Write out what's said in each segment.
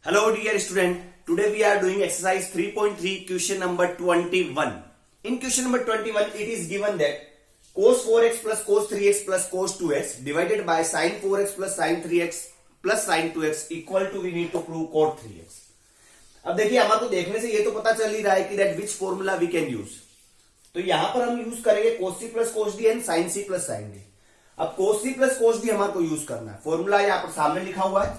Hello dear student, today we are doing exercise 3.3 question number 21. In question number 21 it is given that cos 4x plus cos 3x plus cos 2x divided by sin 4x plus sin 3x plus sin 2x equal to we need to prove cot 3x. अब देखिए हमारे को देखने से ये तो पता चल ही रहा है कि that which formula we can use. तो यहां पर हम यूज करेंगे cos c plus cos d and sin c plus sin d. अब cos c plus cos d हमारे को यूज करना है. फॉर्मूला यहां पर सामने लिखा हुआ है.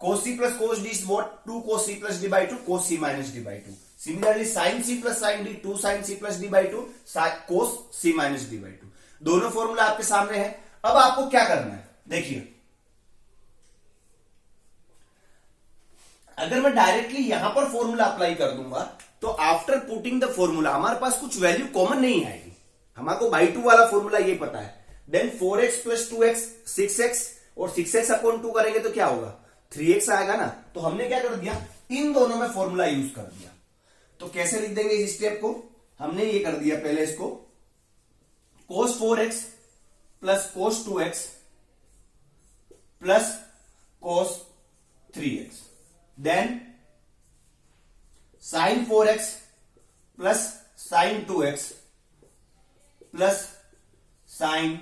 cos c plus cos d is what? 2 cos c plus d by 2 cos c minus d by 2. Similarly sin c plus sin d 2 sin c plus d by 2 cos c minus d by 2. दोनों formula आपके सामने है. अब आपको क्या करना है देखिए, अगर मैं डायरेक्टली यहां पर फॉर्मूला अप्लाई कर दूंगा तो आफ्टर पुटिंग द फॉर्मूला हमारे पास कुछ वैल्यू कॉमन नहीं आएगी. हमारे को बाई 2 वाला फॉर्मूला ये पता है. Then 4x plus 2x 6x और 6x अपॉन 2 करेंगे तो क्या होगा? 3x आएगा ना. तो हमने क्या कर दिया, इन दोनों में फॉर्मूला यूज कर दिया. तो कैसे लिख देंगे इस स्टेप को? हमने ये कर दिया पहले इसको cos 4x plus cos 2x plus cos 3x, then sin 4x plus sin 2x plus sin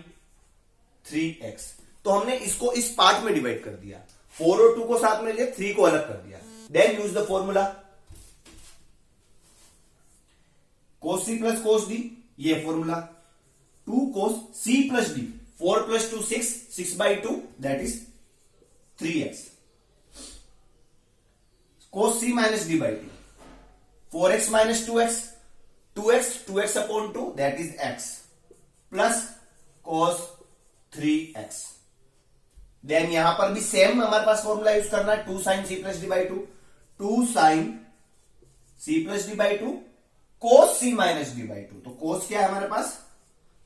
3x. तो हमने इसको इस पार्ट में डिवाइड कर दिया. 4 और 2 को साथ में लिया, 3 को अलग कर दिया. Then use the formula cos c plus cos d, ये formula 2 cos c plus d, 4 plus 2 6, 6 by 2 that is 3x. cos c minus d by 2, 4x minus 2x, 2x upon 2 that is x plus cos 3x. Then यहां पर भी same हमारे पास formula use करना है. 2 sin c plus D by 2, 2 sin c plus D by 2 cos c minus D by 2. तो cos क्या है हमारे पास?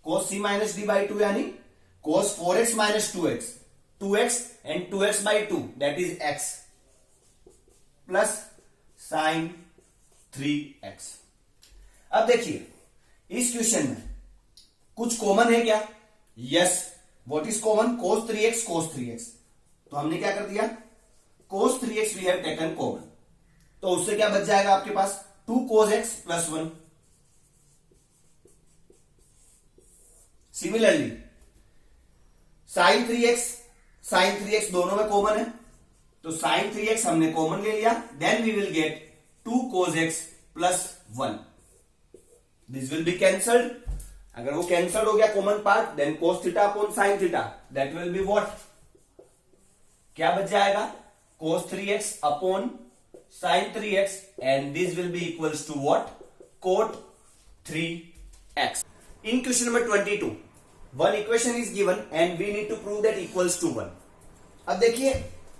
cos c minus D by 2 यानी cos 4x minus 2x, 2x and 2x by 2 that is x plus sin 3x. अब देखिए इस question में कुछ कॉमन है क्या? Yes. What is common? cos 3x cos 3x. तो हमने क्या कर दिया, cos 3x we have taken common. तो उससे क्या बच जाएगा आपके पास? 2 cos x plus 1. Similarly sin 3x दोनों में कॉमन है. तो sin 3x हमने कॉमन ले लिया. Then we will get 2 cos x plus 1. This will be cancelled. अगर वो कैंसल्ड हो गया common part, then cos theta upon sin theta that will be what? क्या बच जाएगा? cos 3x upon sin 3x and this will be equals to what? cot 3x. In question number 22 one equation is given and we need to prove that equals to 1. अब देखिए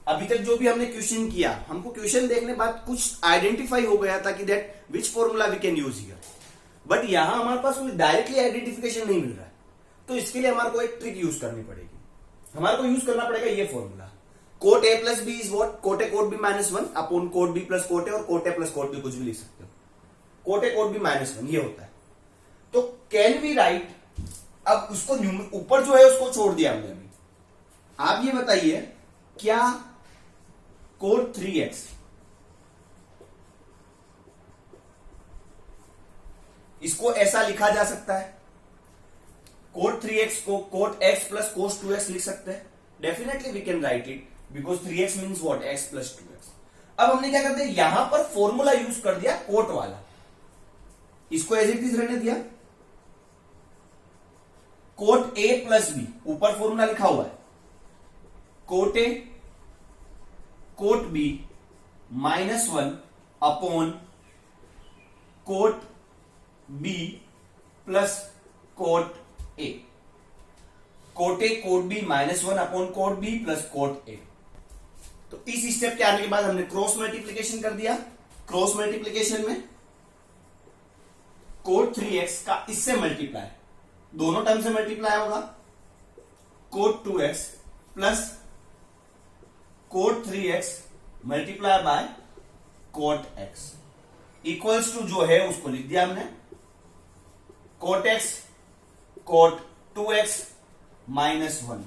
अभी तक जो भी हमने क्वेश्चन किया, हमको क्वेश्चन देखने बाद कुछ आइडेंटिफाई हो गया था कि that which formula we can use here. But यहां हमारे पास कोई डायरेक्टली आइडेंटिफिकेशन नहीं मिल रहा है. तो इसके लिए हमारे को एक ट्रिक यूज करनी पड़ेगी. हमारे को यूज करना पड़ेगा ये formula. Cot A plus B is what? Cot A cot B minus 1 upon cot B plus cot A, और cot A plus cot B कुछ भी लिख सकते हो. Cot A cot B minus 1 ये होता है. तो कैन वी राइट, अब उसको ऊपर जो है उसको छोड़ दिया हमने अभी. आप ये बताइए क्या कोट 3x इसको ऐसा लिखा जा सकता है? कोट 3x को coat x plus cos 2x लिख सकते हैं. Definitely we can write it because 3x means what? x plus 2x. अब हमने क्या कर दिया, यहां पर फॉर्मूला यूज कर दिया कोट वाला. इसको एज इट इज रहने दिया. कोट a प्लस बी, ऊपर फॉर्मूला लिखा हुआ है cot a cot b minus 1 upon cot b plus cot a. Cot a cot b minus 1 upon cot b plus cot a. तो इस स्टेप के आने के बाद हमने क्रॉस मल्टीप्लीकेशन कर दिया. क्रॉस मल्टीप्लीकेशन में कोट 3x का इससे मल्टीप्लाई, दोनों टर्म से मल्टीप्लाई होगा. Cot 2x plus cot 3x multiply by cot x equals to जो है उसको लिख दिया हमने coat x coat 2x minus 1.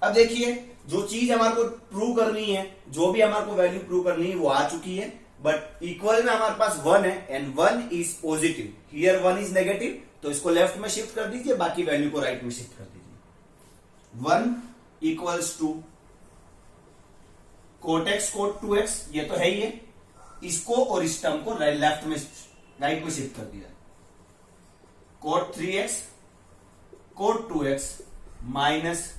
अब देखिए जो चीज हमारे को प्रूव करनी है, जो भी हमारे को वैल्यू प्रूव करनी है वो आ चुकी है, बट इक्वल में हमारे पास 1 है and 1 is positive, here 1 is negative, तो इसको लेफ्ट में शिफ्ट कर दीजिए, बाकी वैल्यू को राइट में शिफ्ट कर दीजिए। 1 equals to cot x cot 2x, ये तो है ही है, इसको और इस टर्म को लेफ्ट में राइट में शिफ्ट कर दिया, cot 3x cot 2x minus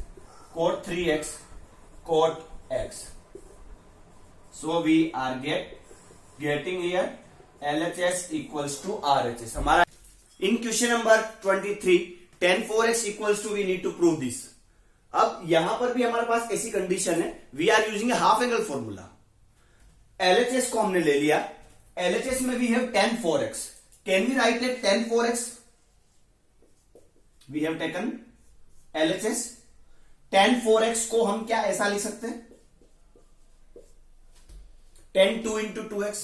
cot 3x cot x, so we are getting here LHS equals to RHS। हमारा इन question number 23 tan 4x equals to we need to prove this। अब यहां पर भी हमारे पास ऐसी कंडीशन है, we are using a half angle formula. LHS को हमने ले लिया, LHS में we have tan 4x, can we write it tan 4x, we have taken LHS, tan 4x को हम क्या ऐसा लिख सकते हैं, tan 2 इंटू 2x,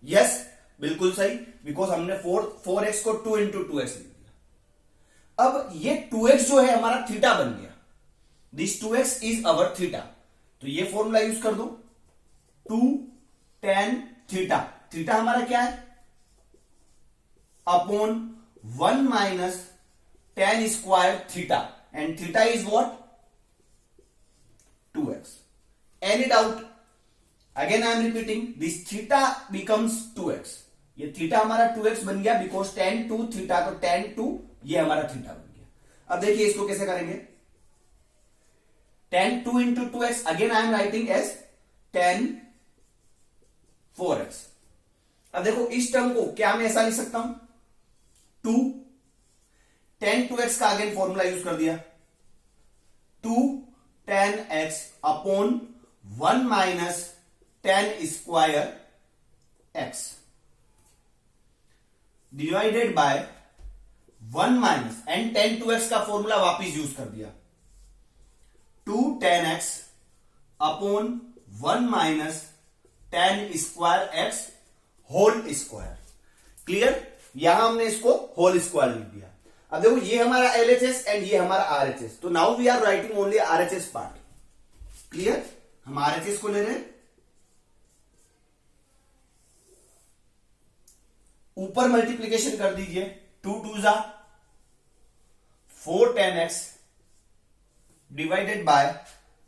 यस बिल्कुल सही, बिकॉज हमने 4x को 2 इंटू 2x लिख दिया। अब ये 2x जो है हमारा थीटा बन गया, this 2x is our theta, तो ये फॉर्मूला यूज कर दो, 2 tan थीटा, थीटा हमारा क्या है, upon 1 minus tan square theta, and theta is what, 2x। Any doubt, again I am repeating, this theta becomes 2x, ये थीटा हमारा 2x बन गया, बिकॉज tan 2 थीटा, तो tan 2 ये हमारा थीटा बन गया। अब देखिए इसको कैसे करेंगे, tan 2 into 2x, again I am writing as tan 4x। अब देखो इस टर्म को क्या मैं ऐसा लिख सकता हूं, 2 tan 2x का अगेन फॉर्मूला यूज कर दिया, 2 tan x upon 1 minus tan square x divided by 1 minus, and tan 2x का फॉर्मूला वापिस यूज कर दिया, 2 tan x upon 1 minus tan square x whole square. Clear, यहां हमने इसको होल स्क्वायर लिख दिया। अब देखो ये हमारा LHS एंड ये हमारा RHS, तो now we are writing only RHS part. Clear, हम RHS को ले रहे हैं, ऊपर मल्टीप्लीकेशन कर दीजिए, 2 2 जा 4 tan x divided by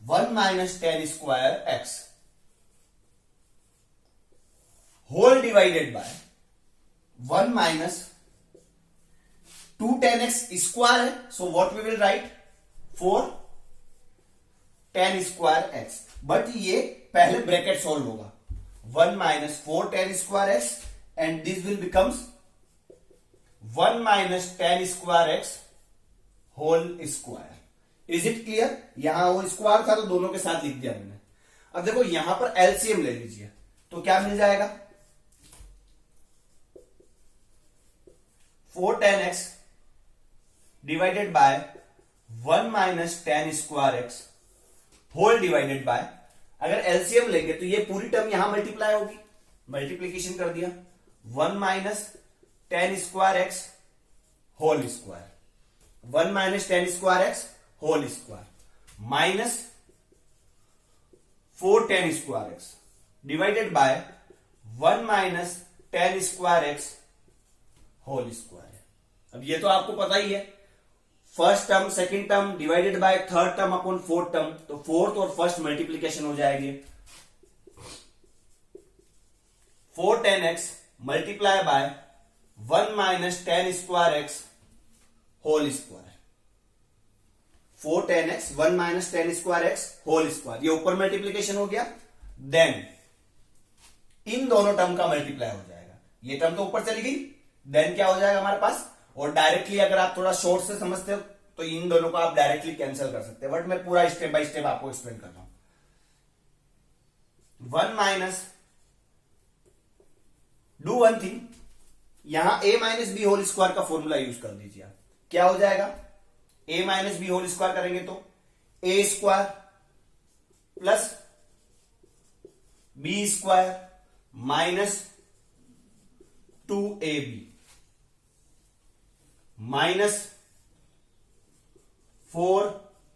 1 minus tan square x whole divided by 1 minus 2 tan x square है, so what we will write 4 tan square x, but ये पहले ब्रैकेट सॉल्व होगा, 1 minus 4 tan square x and this will becomes 1 minus tan square x whole square। Is it clear? यहां वो square था तो दोनों के साथ लिख दिया मैंने। अब देखो यहां पर एलसीएम ले लीजिए, तो क्या मिल जाएगा, 4 tan x divided by 1 minus tan square x whole divided by, अगर एलसीएम लेंगे तो ये पूरी टर्म यहां मल्टीप्लाई होगी, मल्टीप्लीकेशन कर दिया, 1 minus tan square x whole square, 1 minus tan square x whole square minus 4 tan square x divided by 1 minus tan square x whole square. अब ये तो आपको पता ही है, first term second term divided by third term upon fourth term, तो fourth और first multiplication हो जाएगी, 4 tan x multiply by 1 minus tan square x whole square, 4 tan x 1 minus tan square x whole square, ये ऊपर multiplication हो गया, then in दोनों term का मल्टीप्लाई हो जाएगा, ये टर्म तो ऊपर चली गई, देन क्या हो जाएगा हमारे पास, और डायरेक्टली अगर आप थोड़ा शॉर्ट से समझते हो तो इन दोनों को आप डायरेक्टली कैंसिल कर सकते हैं, बट मैं पूरा स्टेप बाय स्टेप आपको एक्सप्लेन कर रहा हूं। 1 माइनस, डू वन थिंग, यहां a minus B whole square का फॉर्मूला यूज कर दीजिए, क्या हो जाएगा, a minus B whole square करेंगे तो a square plus b square minus 2ab minus 4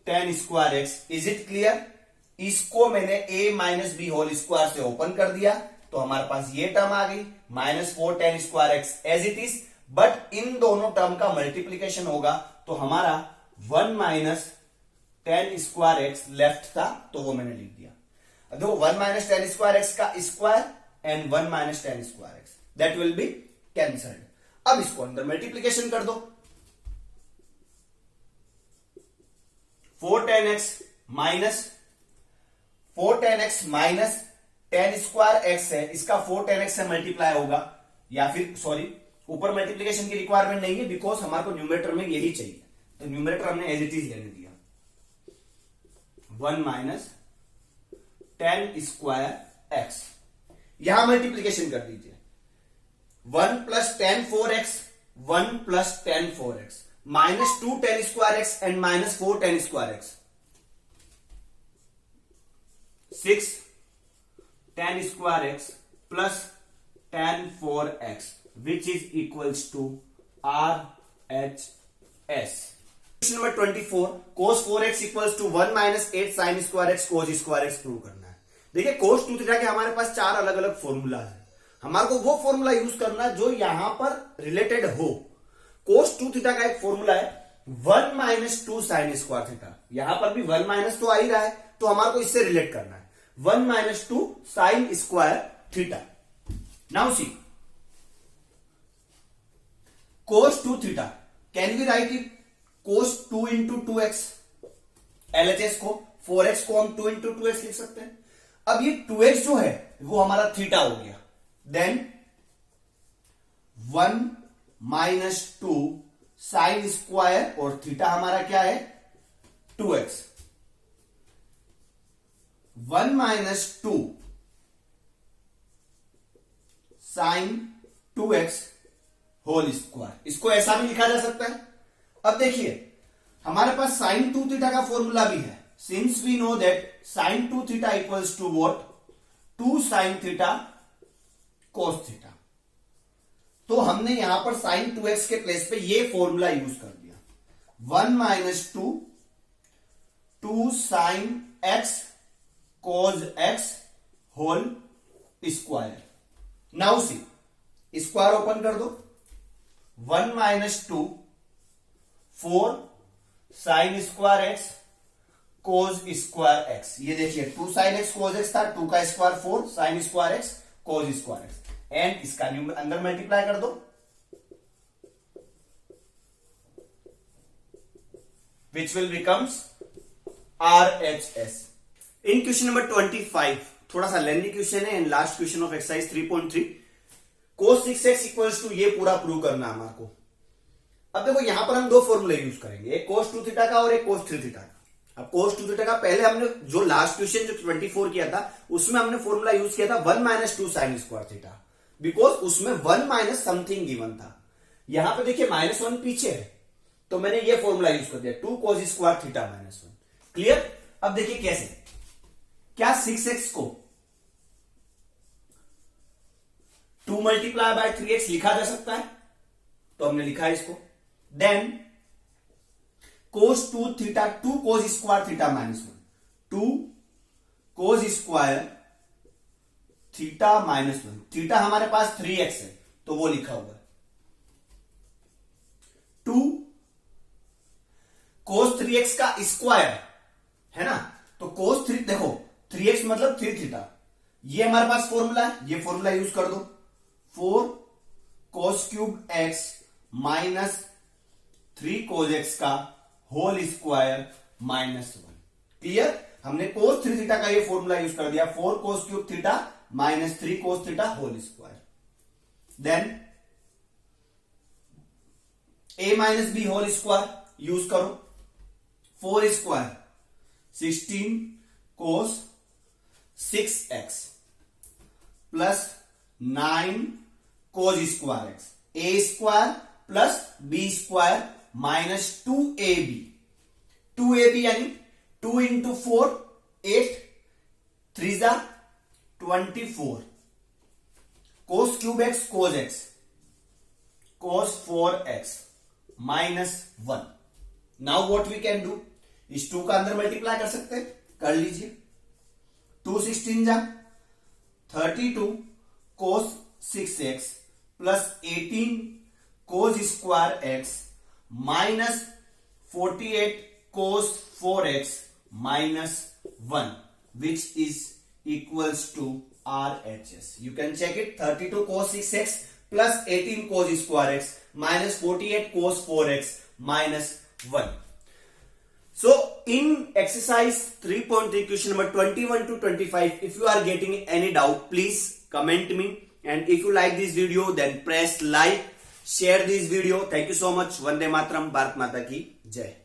tan square x. Is it clear? इसको मैंने a माइनस बी होल स्क्वायर से ओपन कर दिया तो हमारे पास ये टर्म आ गई minus 4 tan square x as it is. But इन दोनों टर्म का मल्टीप्लीकेशन होगा तो हमारा 1 minus tan square x left था तो वो मैंने लिख दिया। देखो 1 माइनस टेन स्क्वायर एक्स का square and 1 minus tan square x that will be cancelled. अब इसको अंदर मल्टीप्लीकेशन कर दो। 4 tan x minus tan square x है, इसका 4 टेन एक्स से मल्टीप्लाई होगा, या फिर सॉरी ऊपर मल्टीप्लीकेशन की रिक्वायरमेंट नहीं है बिकॉज हमारे को न्यूमरेटर में यही चाहिए, तो न्यूमरेटर हमने एज इट इज लेने दिया। 1 माइनस टेन स्क्वायर एक्स, यहां मल्टीप्लीकेशन कर दीजिए। 1 plus tan 4x 1 plus tan 4x minus 2 tan square x and minus 4 tan square x 6 tan square x plus tan 4x which is equals to RHS। Question number 24 cos 4x equals to 1 minus 8 sine square x cos square x prove करना है। देखिए cos 2 theta के हमारे पास 4 अलग अलग formula है, हमारे को वो फॉर्मूला यूज करना है जो यहां पर रिलेटेड हो। cos 2 थीटा का एक फॉर्मूला है 1 माइनस 2 साइन स्क्वायर थीटा, यहां पर भी 1 माइनस तो आ ही रहा है तो हमारे को इससे रिलेट करना है 1 minus 2 sine square theta. Now see cos 2 theta can we write it cos 2 into 2x, LHS को 4x को हम 2 इंटू 2x लिख सकते हैं। अब ये 2x जो है वो हमारा थीटा हो गया, देन 1 माइनस 2 साइन स्क्वायर और थीटा हमारा क्या है 2x, 1 minus 2 sign 2x whole square, इसको ऐसा भी लिखा जा सकता है। अब देखिए हमारे पास साइन 2 थीटा का फॉर्मूला भी है, since we know that sine 2 theta equals to what 2 sine theta cos theta, तो हमने यहां पर साइन 2x के प्लेस पे ये फॉर्मूला यूज कर दिया 1 minus 2 sine x cos x whole square. Now see square open कर दो 1 minus 2 4 sine square x cos square x, ये देखिए 2 साइन एक्स कोस एक्स था, 2 का square 4 sine square x cos square x, and इसका अंदर मल्टीप्लाई कर दो which will becomes RHS। In question number 25 थोड़ा सा लेंथी क्वेश्चन है and last question of exercise 3.3 cos 6x equals to ये पूरा प्रूव करना है हमारे को। अब देखो यहां पर हम दो फॉर्मूले यूज करेंगे, एक cos 2 थीटा का और एक cos 3 थीटा का। अब cos 2 थीटा का पहले हमने जो लास्ट क्वेश्चन जो 24 किया था उसमें हमने फॉर्मूला यूज किया था 1 minus 2 sine square theta, because उसमें 1 माइनस समथिंग गिवन था। यहां पे देखिए -1 पीछे है तो मैंने ये फॉर्मूला यूज कर दिया 2 cos स्क्वायर थीटा -1। क्लियर? अब देखिए कैसे, क्या 6x को 2 मल्टीप्लाई बाय 3x लिखा जा सकता है, तो हमने लिखा है इसको। Then cos 2 theta 2 cos square theta -1 2 cos square theta -1, theta हमारे पास 3x है तो वो लिखा हुआ है 2 cos 3x का स्क्वायर है ना, तो cos 3 देखो 3x मतलब 3 थीटा, ये हमारे पास फॉर्मूला है, ये फॉर्मूला यूज कर दो 4 cos cube x minus 3 cos x का होल स्क्वायर -1। क्लियर? हमने cos 3 थीटा का ये फॉर्मूला यूज कर दिया 4 cos cube theta minus 3 cos theta whole square, then a minus B whole square use करो 4 square 16 cos 6x plus 9 cos square x, a square plus b square minus 2ab, 2ab यानी 2 into 4 8 3 जा 24 cos cube x cos 4x minus 1। Now what we can do, इस 2 का अंदर multiply कर सकते हैं, कर लीजिए। 2 16 जा 32 cos 6x plus 18 cos square x minus 48 cos 4x minus 1 which is equals to RHS. You can check it. 32 cos 6x plus 18 cos square x minus 48 cos 4x minus 1. So in exercise 3.3 question number 21 to 25, if you are getting any doubt, please comment me, and if you like this video then press like, share this video. Thank you so much. Vande Mataram. Bharat Mata ki Jai.